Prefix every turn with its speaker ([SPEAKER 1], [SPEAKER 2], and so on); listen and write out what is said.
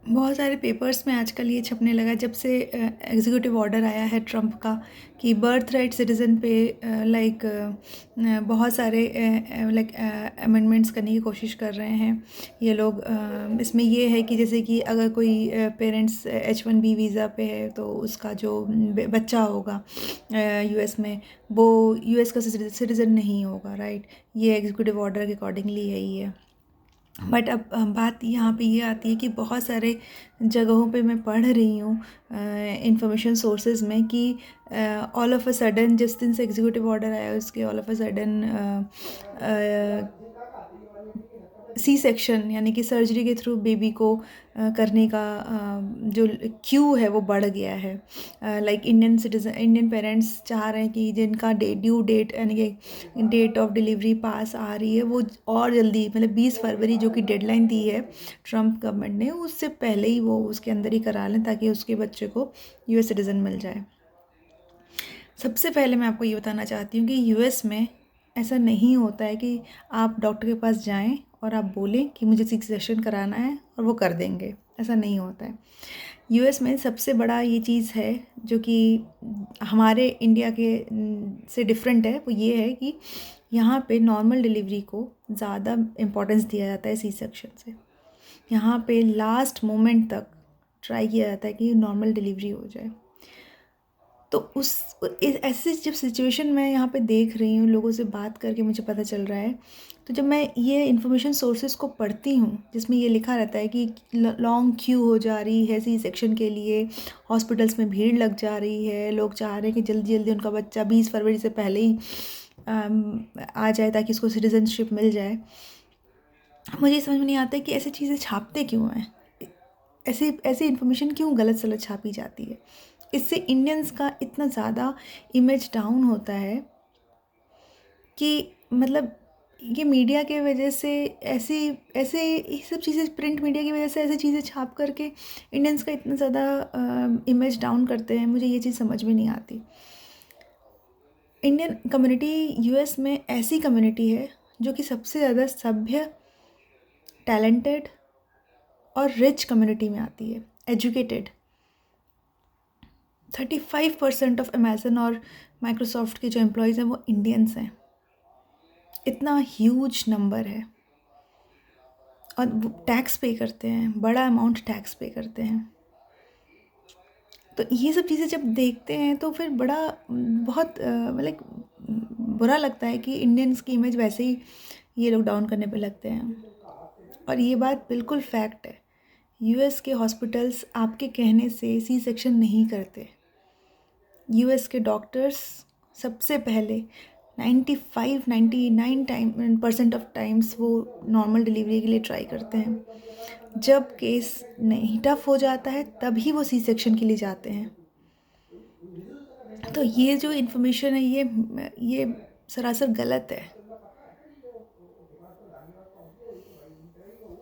[SPEAKER 1] बहुत सारे पेपर्स में आजकल ये छपने लगा जब से एग्जीक्यूटिव ऑर्डर आया है ट्रम्प का कि बर्थ राइट सिटीज़न पे लाइक बहुत सारे लाइक अमेंडमेंट्स करने की कोशिश कर रहे हैं ये लोग। इसमें ये है कि जैसे कि अगर कोई पेरेंट्स H1B वीज़ा पे है तो उसका जो बच्चा होगा यूएस में, वो यूएस का सिटीज़न नहीं होगा, राइट। ये एग्जीक्यूटिव ऑर्डर के अकॉर्डिंगली है ये। बट अब बात यहाँ पे ये आती है कि बहुत सारे जगहों पे मैं पढ़ रही हूँ इंफॉर्मेशन सोर्सेज में कि ऑल ऑफ अ सडन जिस दिन से एग्जीक्यूटिव ऑर्डर आया उसके all of a sudden C section यानी कि सर्जरी के थ्रू बेबी को करने का जो क्यू है वो बढ़ गया है। लाइक इंडियन पेरेंट्स चाह रहे हैं कि जिनका ड्यू डेट यानी कि डेट ऑफ डिलीवरी पास आ रही है वो और जल्दी, मतलब 20 फरवरी जो कि डेडलाइन दी है ट्रम्प गवर्नमेंट ने, उससे पहले ही वो उसके अंदर ही करा लें ताकि उसके बच्चे को यूएस सिटीज़न मिल जाए। सबसे पहले मैं आपको ये बताना चाहती हूँ कि यूएस में ऐसा नहीं होता है कि आप डॉक्टर के पास जाएं और आप बोलें कि मुझे सी सेक्शन कराना है और वो कर देंगे, ऐसा नहीं होता है। यूएस में सबसे बड़ा ये चीज़ है जो कि हमारे इंडिया के से डिफरेंट है, वो ये है कि यहाँ पे नॉर्मल डिलीवरी को ज़्यादा इम्पोर्टेंस दिया जाता है सी सेक्शन से। यहाँ पे लास्ट मोमेंट तक ट्राई किया जाता है कि नॉर्मल डिलीवरी हो जाए। तो ऐसी जब सिचुएशन मैं यहाँ पे देख रही हूँ, लोगों से बात करके मुझे पता चल रहा है, तो जब मैं ये इन्फॉर्मेशन सोर्सेज को पढ़ती हूँ जिसमें ये लिखा रहता है कि लॉन्ग क्यू हो जा रही है सी सेक्शन के लिए, हॉस्पिटल्स में भीड़ लग जा रही है, लोग चाह रहे हैं कि जल्दी जल्दी उनका बच्चा 20 फरवरी से पहले ही आ जाए ताकि उसको सिटीजनशिप मिल जाए, मुझे समझ में नहीं आता है कि ऐसी चीज़ें छापते क्यों हैं, ऐसी ऐसी इन्फॉर्मेशन क्यों गलत सलत छापी जाती है। इससे इंडियंस का इतना ज़्यादा इमेज डाउन होता है कि मतलब ये मीडिया के वजह से ऐसी ऐसे ये सब चीज़ें, प्रिंट मीडिया की वजह से ऐसी चीज़ें छाप करके इंडियंस का इतना ज़्यादा इमेज डाउन करते हैं, मुझे ये चीज़ समझ में नहीं आती। इंडियन कम्युनिटी यूएस में ऐसी कम्युनिटी है जो कि सबसे ज़्यादा सभ्य, टैलेंटेड और रिच कम्युनिटी में आती है, एजुकेटेड। 35% ऑफ अमेज़न और माइक्रोसॉफ्ट के जो एम्प्लॉयज़ हैं वो इंडियंस हैं। इतना ह्यूज नंबर है और टैक्स पे करते हैं, बड़ा अमाउंट टैक्स पे करते हैं। तो ये सब चीज़ें जब देखते हैं तो फिर बड़ा बहुत लाइक बुरा लगता है कि इंडियंस की इमेज वैसे ही ये लोग डाउन करने पे लगते हैं। और ये बात बिल्कुल फैक्ट है, यूएस के हॉस्पिटल्स आपके कहने से सी सेक्शन नहीं करते। यूएस के डॉक्टर्स सबसे पहले 99% ऑफ टाइम्स वो नॉर्मल डिलीवरी के लिए ट्राई करते हैं। जब केस नहीं टफ हो जाता है तभी वो सी सेक्शन के लिए जाते हैं। तो ये जो इन्फॉर्मेशन है ये सरासर गलत है।